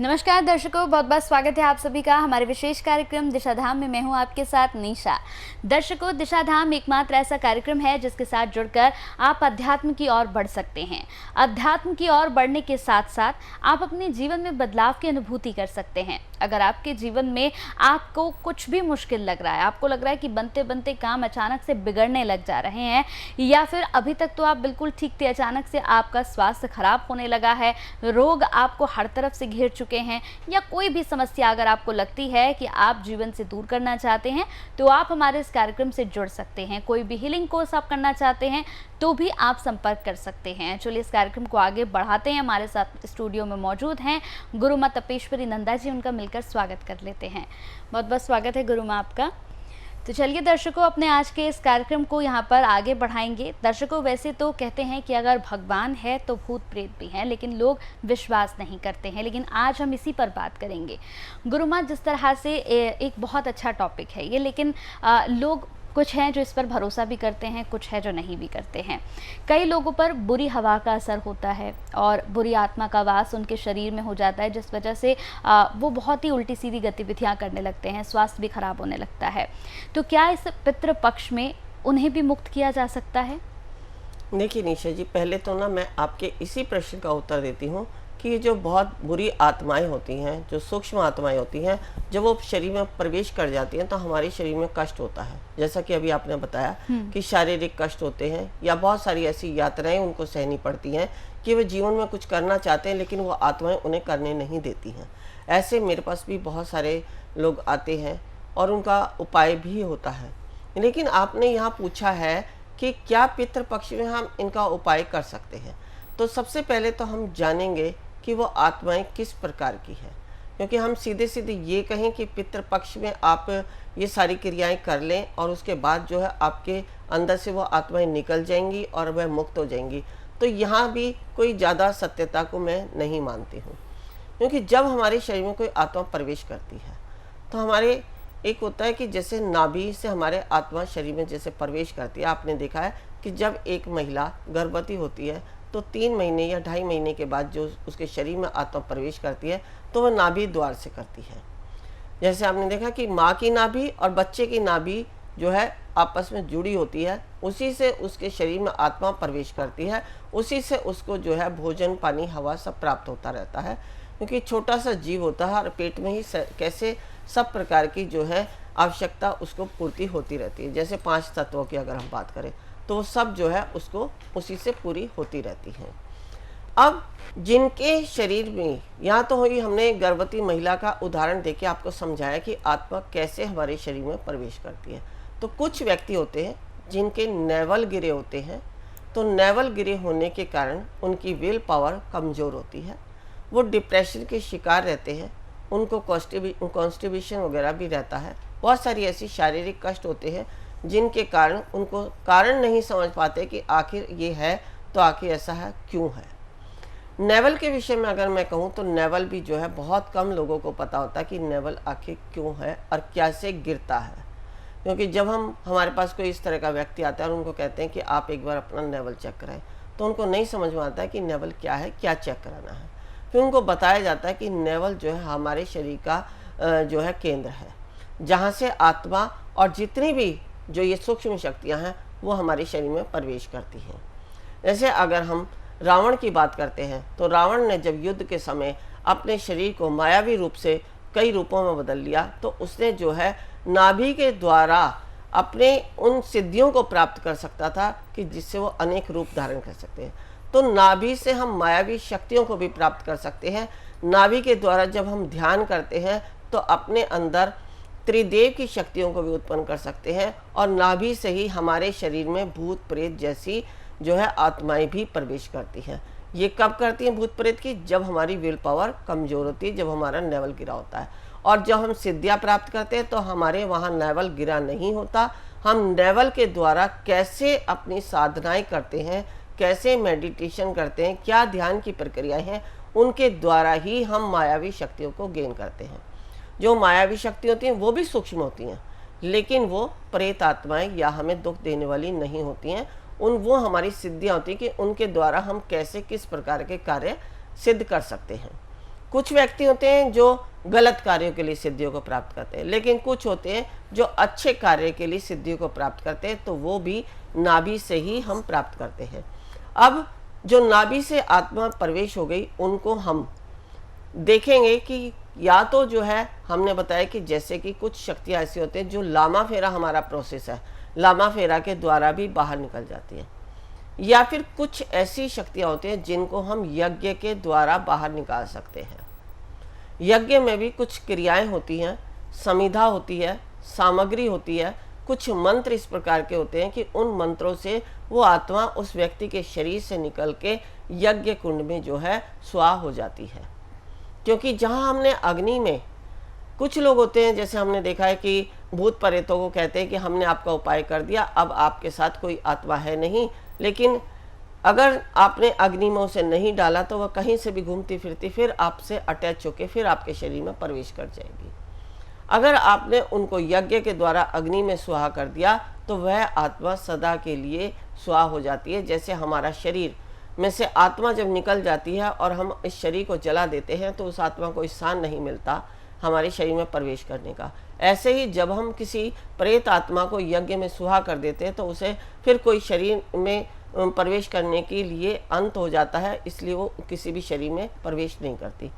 नमस्कार दर्शकों, बहुत बहुत स्वागत है आप सभी का हमारे विशेष कार्यक्रम दिशाधाम में। मैं हूं आपके साथ निशा। दर्शकों, दिशाधाम एकमात्र ऐसा कार्यक्रम है जिसके साथ जुड़कर आप अध्यात्म की ओर बढ़ सकते हैं। अध्यात्म की ओर बढ़ने के साथ साथ आप अपने जीवन में बदलाव की अनुभूति कर सकते हैं। अगर आपके जीवन में आपको कुछ भी मुश्किल लग रहा है, आपको लग रहा है कि बनते बनते काम अचानक से बिगड़ने लग जा रहे हैं, या फिर अभी तक तो आप बिल्कुल ठीक थे, अचानक से आपका स्वास्थ्य खराब होने लगा है, रोग आपको हर तरफ से घेर चुके हैं, या कोई भी समस्या अगर आपको लगती है कि आप जीवन से दूर करना चाहते हैं, तो आप हमारे इस कार्यक्रम से जुड़ सकते हैं। कोई भी हीलिंग कोर्स आप करना चाहते हैं तो भी आप संपर्क कर सकते हैं। चलिए इस कार्यक्रम को आगे बढ़ाते हैं। हमारे साथ स्टूडियो में मौजूद हैं गुरु माँ तपेश्वरी नंदा जी। उनका मिलकर स्वागत कर लेते हैं। बहुत बहुत स्वागत है गुरु माँ आपका। तो चलिए दर्शकों, अपने आज के इस कार्यक्रम को यहाँ पर आगे बढ़ाएंगे। दर्शकों, वैसे तो कहते हैं कि अगर भगवान है तो भूत प्रेत भी हैं, लेकिन लोग विश्वास नहीं करते हैं। लेकिन आज हम इसी पर बात करेंगे। गुरु माँ, जिस तरह से एक बहुत अच्छा टॉपिक है ये, लेकिन लोग कुछ हैं जो इस पर भरोसा भी करते हैं, कुछ है जो नहीं भी करते हैं। कई लोगों पर बुरी हवा का असर होता है और बुरी आत्मा का वास उनके शरीर में हो जाता है, जिस वजह से वो बहुत ही उल्टी सीधी गतिविधियां करने लगते हैं, स्वास्थ्य भी खराब होने लगता है। तो क्या इस पितृ पक्ष में उन्हें भी मुक्त किया जा सकता है? देखिए निशा जी, पहले तो ना मैं आपके इसी प्रश्न का उत्तर देती हूँ कि जो बहुत बुरी आत्माएं होती हैं, जो सूक्ष्म आत्माएं होती हैं, जब वो शरीर में प्रवेश कर जाती हैं तो हमारे शरीर में कष्ट होता है। जैसा कि अभी आपने बताया कि शारीरिक कष्ट होते हैं, या बहुत सारी ऐसी यातनाएं उनको सहनी पड़ती हैं कि वो जीवन में कुछ करना चाहते हैं लेकिन वो आत्माएं उन्हें करने नहीं देती हैं। ऐसे मेरे पास भी बहुत सारे लोग आते हैं और उनका उपाय भी होता है। लेकिन आपने यहाँ पूछा है कि क्या पितृपक्ष में हम इनका उपाय कर सकते हैं, तो सबसे पहले तो हम जानेंगे कि वो आत्माएं किस प्रकार की है। क्योंकि हम सीधे सीधे ये कहें कि पितृपक्ष में आप ये सारी क्रियाएं कर लें और उसके बाद जो है आपके अंदर से वो आत्माएं निकल जाएंगी और वह मुक्त हो जाएंगी, तो यहाँ भी कोई ज़्यादा सत्यता को मैं नहीं मानती हूँ। क्योंकि जब हमारे शरीर में कोई आत्मा प्रवेश करती है तो हमारे एक होता है कि जैसे नाभि से हमारे आत्मा शरीर में जैसे प्रवेश करती है। आपने देखा है कि जब एक महिला गर्भवती होती है तो 3 महीने या 2.5 महीने के बाद जो उसके शरीर में आत्मा प्रवेश करती है तो वह नाभि द्वार से करती है। जैसे आपने देखा कि माँ की नाभि और बच्चे की नाभि जो है आपस में जुड़ी होती है, उसी से उसके शरीर में आत्मा प्रवेश करती है, उसी से उसको जो है भोजन, पानी, हवा सब प्राप्त होता रहता है। क्योंकि छोटा सा जीव होता है और पेट में ही कैसे सब प्रकार की जो है आवश्यकता उसको पूर्ति होती रहती है। जैसे 5 तत्वों की अगर हम बात करें तो वो सब जो है उसको उसी से पूरी होती रहती हैं। अब जिनके शरीर में, यहाँ तो हुई हमने गर्भवती महिला का उदाहरण देके आपको समझाया कि आत्मा कैसे हमारे शरीर में प्रवेश करती है। तो कुछ व्यक्ति होते हैं जिनके नेवल गिरे होते हैं, तो नेवल गिरे होने के कारण उनकी विल पावर कमज़ोर होती है, वो डिप्रेशन के शिकार रहते हैं, उनको कॉन्स्टिपेशन वगैरह भी रहता है। बहुत सारी ऐसी शारीरिक कष्ट होते हैं जिनके कारण उनको कारण नहीं समझ पाते कि आखिर ये है तो आखिर ऐसा है क्यों है। नेवल के विषय में अगर मैं कहूँ तो नेवल भी जो है बहुत कम लोगों को पता होता है कि नेवल आखिर क्यों है और कैसे गिरता है। क्योंकि जब हमारे पास कोई इस तरह का व्यक्ति आता है और उनको कहते हैं कि आप एक बार अपना नेवल चेक कराएं, तो उनको नहीं समझ में आता है कि नेवल क्या है, क्या चेक कराना है। फिर उनको बताया जाता है कि नेवल जो है हमारे शरीर का जो है केंद्र है, जहाँ से आत्मा और जितनी भी जो ये सूक्ष्म शक्तियाँ हैं वो हमारे शरीर में प्रवेश करती हैं। जैसे अगर हम रावण की बात करते हैं तो रावण ने जब युद्ध के समय अपने शरीर को मायावी रूप से कई रूपों में बदल लिया, तो उसने जो है नाभि के द्वारा अपने उन सिद्धियों को प्राप्त कर सकता था कि जिससे वो अनेक रूप धारण कर सकते हैं। तो नाभि से हम मायावी शक्तियों को भी प्राप्त कर सकते हैं। नाभि के द्वारा जब हम ध्यान करते हैं तो अपने अंदर त्रिदेव की शक्तियों को भी उत्पन्न कर सकते हैं, और नाभि से ही हमारे शरीर में भूत प्रेत जैसी जो है आत्माएं भी प्रवेश करती हैं। ये कब करती हैं भूत प्रेत की? जब हमारी विल पावर कमज़ोर होती है, जब हमारा नेवल गिरा होता है। और जब हम सिद्धियाँ प्राप्त करते हैं तो हमारे वहाँ नेवल गिरा नहीं होता। हम नेवल के द्वारा कैसे अपनी साधनाएँ करते हैं, कैसे मेडिटेशन करते हैं, क्या ध्यान की प्रक्रियाएँ हैं, उनके द्वारा ही हम मायावी शक्तियों को गेन करते हैं। जो मायावी शक्ति होती हैं वो भी सूक्ष्म होती हैं, लेकिन वो प्रेत आत्माएं या हमें दुख देने वाली नहीं होती हैं। वो हमारी सिद्धियाँ होती हैं कि उनके द्वारा हम कैसे किस प्रकार के कार्य सिद्ध कर सकते हैं। कुछ व्यक्ति होते हैं जो गलत कार्यों के लिए सिद्धियों को प्राप्त करते हैं, लेकिन कुछ होते हैं जो अच्छे कार्य के लिए सिद्धियों को प्राप्त करते हैं, तो वो भी नाभि से ही हम प्राप्त करते हैं। अब जो नाभि से आत्मा प्रवेश हो गई, उनको हम देखेंगे कि या तो जो है हमने बताया कि जैसे कि कुछ शक्तियाँ ऐसी होती हैं जो लामा फेरा हमारा प्रोसेस है, लामा फेरा के द्वारा भी बाहर निकल जाती है, या फिर कुछ ऐसी शक्तियाँ होती हैं जिनको हम यज्ञ के द्वारा बाहर निकाल सकते हैं। यज्ञ में भी कुछ क्रियाएं होती हैं, समिधा होती है, सामग्री होती है, कुछ मंत्र इस प्रकार के होते हैं कि उन मंत्रों से वो आत्मा उस व्यक्ति के शरीर से निकल के यज्ञ कुंड में जो है स्वाहा हो जाती है। क्योंकि जहाँ हमने अग्नि में, कुछ लोग होते हैं जैसे हमने देखा है कि भूत प्रेतों को कहते हैं कि हमने आपका उपाय कर दिया, अब आपके साथ कोई आत्मा है नहीं, लेकिन अगर आपने अग्नि में उसे नहीं डाला तो वह कहीं से भी घूमती फिरती फिर आपसे अटैच होकर फिर आपके शरीर में प्रवेश कर जाएगी। अगर आपने उनको यज्ञ के द्वारा अग्नि में स्वाहा कर दिया तो वह आत्मा सदा के लिए स्वाहा हो जाती है। जैसे हमारा शरीर में से आत्मा जब निकल जाती है और हम इस शरीर को जला देते हैं तो उस आत्मा को स्थान नहीं मिलता हमारे शरीर में प्रवेश करने का। ऐसे ही जब हम किसी प्रेत आत्मा को यज्ञ में सुहा कर देते हैं तो उसे फिर कोई शरीर में प्रवेश करने के लिए अंत हो जाता है, इसलिए वो किसी भी शरीर में प्रवेश नहीं करती।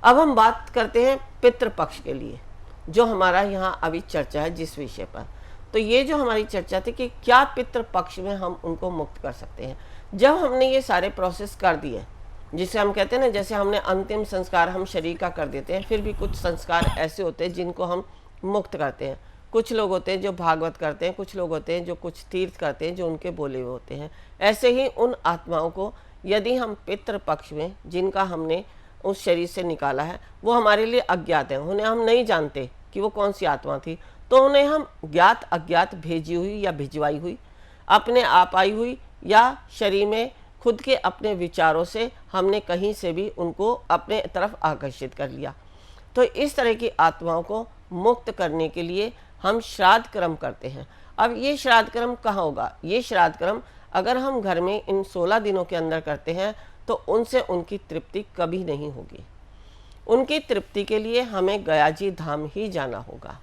अब हम बात करते हैं पितृपक्ष के लिए, जो हमारा यहाँ अभी चर्चा है जिस विषय पर। तो ये जो हमारी चर्चा थी कि क्या पितृपक्ष में हम उनको मुक्त कर सकते हैं। जब हमने ये सारे प्रोसेस कर दिए, जिसे हम कहते हैं ना, जैसे हमने अंतिम संस्कार हम शरीर का कर देते हैं, फिर भी कुछ संस्कार ऐसे होते हैं जिनको हम मुक्त करते हैं। कुछ लोग होते हैं जो भागवत करते हैं, कुछ लोग होते हैं जो कुछ तीर्थ करते हैं जो उनके बोले हुए होते हैं। ऐसे ही उन आत्माओं को यदि हम पितृपक्ष में, जिनका हमने उस शरीर से निकाला है, वो हमारे लिए अज्ञात है, उन्हें हम नहीं जानते कि वो कौन सी आत्मा थी, तो उन्हें हम ज्ञात अज्ञात भेजी हुई या भिजवाई हुई, अपने आप आई हुई, या शरीर में खुद के अपने विचारों से हमने कहीं से भी उनको अपने तरफ आकर्षित कर लिया। तो इस तरह की आत्माओं को मुक्त करने के लिए हम श्राद्ध कर्म करते हैं। अब ये श्राद्ध कर्म कहाँ होगा? ये श्राद्ध कर्म अगर हम घर में इन 16 दिनों के अंदर करते हैं तो उनसे उनकी तृप्ति कभी नहीं होगी। उनकी तृप्ति के लिए हमें गयाजी धाम ही जाना होगा।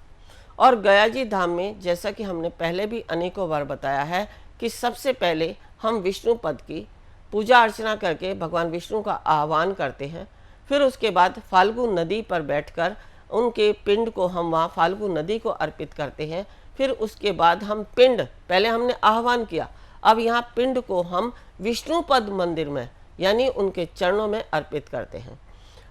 और गयाजी धाम में, जैसा कि हमने पहले भी अनेकों बार बताया है, कि सबसे पहले हम विष्णु पद की पूजा अर्चना करके भगवान विष्णु का आह्वान करते हैं। फिर उसके बाद फाल्गु नदी पर बैठकर उनके पिंड को हम वहाँ फाल्गु नदी को अर्पित करते हैं। फिर उसके बाद हम पिंड, पहले हमने आह्वान किया, अब यहाँ पिंड को हम विष्णु पद मंदिर में यानी उनके चरणों में अर्पित करते हैं।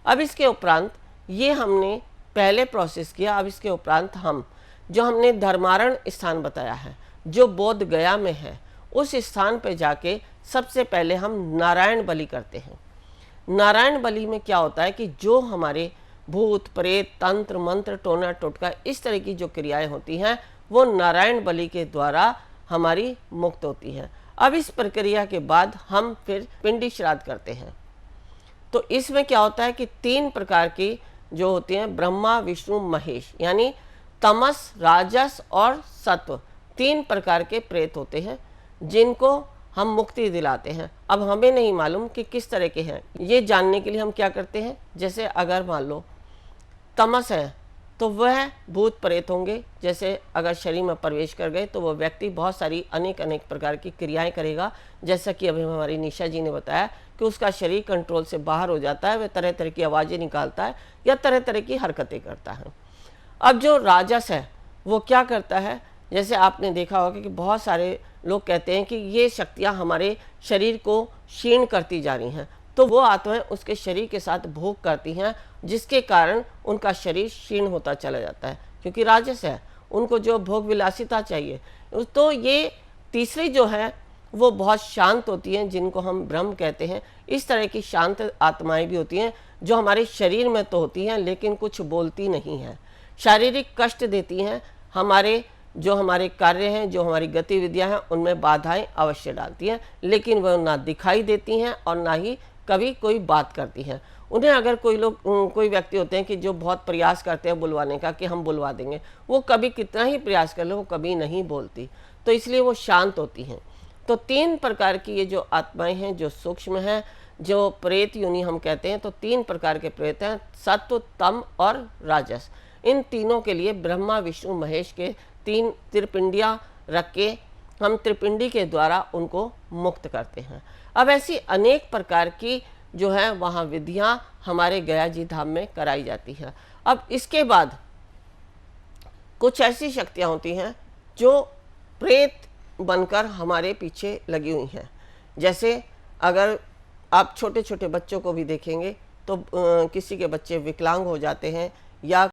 अब इसके उपरांत ये हमने पहले प्रोसेस किया। अब इसके उपरांत हम जो हमने धर्मारण स्थान बताया है, जो बोध गया में है, उस स्थान पर जाके सबसे पहले हम नारायण बलि करते हैं। नारायण बलि में क्या होता है कि जो हमारे भूत प्रेत तंत्र मंत्र टोना टोटका इस तरह की जो क्रियाएं होती हैं वो नारायण बलि के द्वारा हमारी मुक्त होती हैं। अब इस प्रक्रिया के बाद हम फिर पिंडी श्राद्ध करते हैं। तो इसमें क्या होता है कि 3 प्रकार की जो होती हैं, ब्रह्मा विष्णु महेश, यानी तमस राजस और सत्व, 3 प्रकार के प्रेत होते हैं जिनको हम मुक्ति दिलाते हैं। अब हमें नहीं मालूम कि किस तरह के हैं, ये जानने के लिए हम क्या करते हैं, जैसे अगर मान लो तमस है तो वह भूत प्रेत होंगे। जैसे अगर शरीर में प्रवेश कर गए तो वह व्यक्ति बहुत सारी अनेक प्रकार की क्रियाएं करेगा, जैसा कि अभी हमारी निशा जी ने बताया कि उसका शरीर कंट्रोल से बाहर हो जाता है, वह तरह तरह की आवाज़ें निकालता है या तरह तरह की हरकतें करता है। अब जो राजस है वो क्या करता है, जैसे आपने देखा होगा कि बहुत सारे लोग कहते हैं कि ये शक्तियाँ हमारे शरीर को क्षीण करती जा रही हैं, तो वो आत्माएं उसके शरीर के साथ भोग करती हैं, जिसके कारण उनका शरीर क्षीण होता चला जाता है, क्योंकि राजस है, उनको जो भोग विलासिता चाहिए। तो ये तीसरी जो है वो बहुत शांत होती हैं, जिनको हम ब्रह्म कहते हैं। इस तरह की शांत आत्माएं भी होती हैं जो हमारे शरीर में तो होती हैं लेकिन कुछ बोलती नहीं हैं, शारीरिक कष्ट देती हैं, हमारे जो हमारे कार्य हैं, जो हमारी गतिविधियां हैं, उनमें बाधाएं अवश्य डालती हैं, लेकिन वह ना दिखाई देती हैं और ना ही कभी कोई बात करती हैं। उन्हें अगर कोई व्यक्ति होते हैं कि जो बहुत प्रयास करते हैं बुलवाने का कि हम बुलवा देंगे, वो कभी कितना ही प्रयास कर ले वो कभी नहीं बोलती, तो इसलिए वो शांत होती हैं। तो 3 प्रकार की ये जो आत्माएं हैं जो सूक्ष्म हैं, जो प्रेत योनि हम कहते हैं, तो 3 प्रकार के प्रेत हैं, सत्व, तम और राजस। इन तीनों के लिए ब्रह्मा विष्णु महेश के 3 त्रिपिंडियाँ रख के हम त्रिपिंडी के द्वारा उनको मुक्त करते हैं। अब ऐसी अनेक प्रकार की जो है वहाँ विधियाँ हमारे गया जी धाम में कराई जाती है। अब इसके बाद कुछ ऐसी शक्तियाँ होती हैं जो प्रेत बनकर हमारे पीछे लगी हुई हैं। जैसे अगर आप छोटे छोटे बच्चों को भी देखेंगे तो किसी के बच्चे विकलांग हो जाते हैं या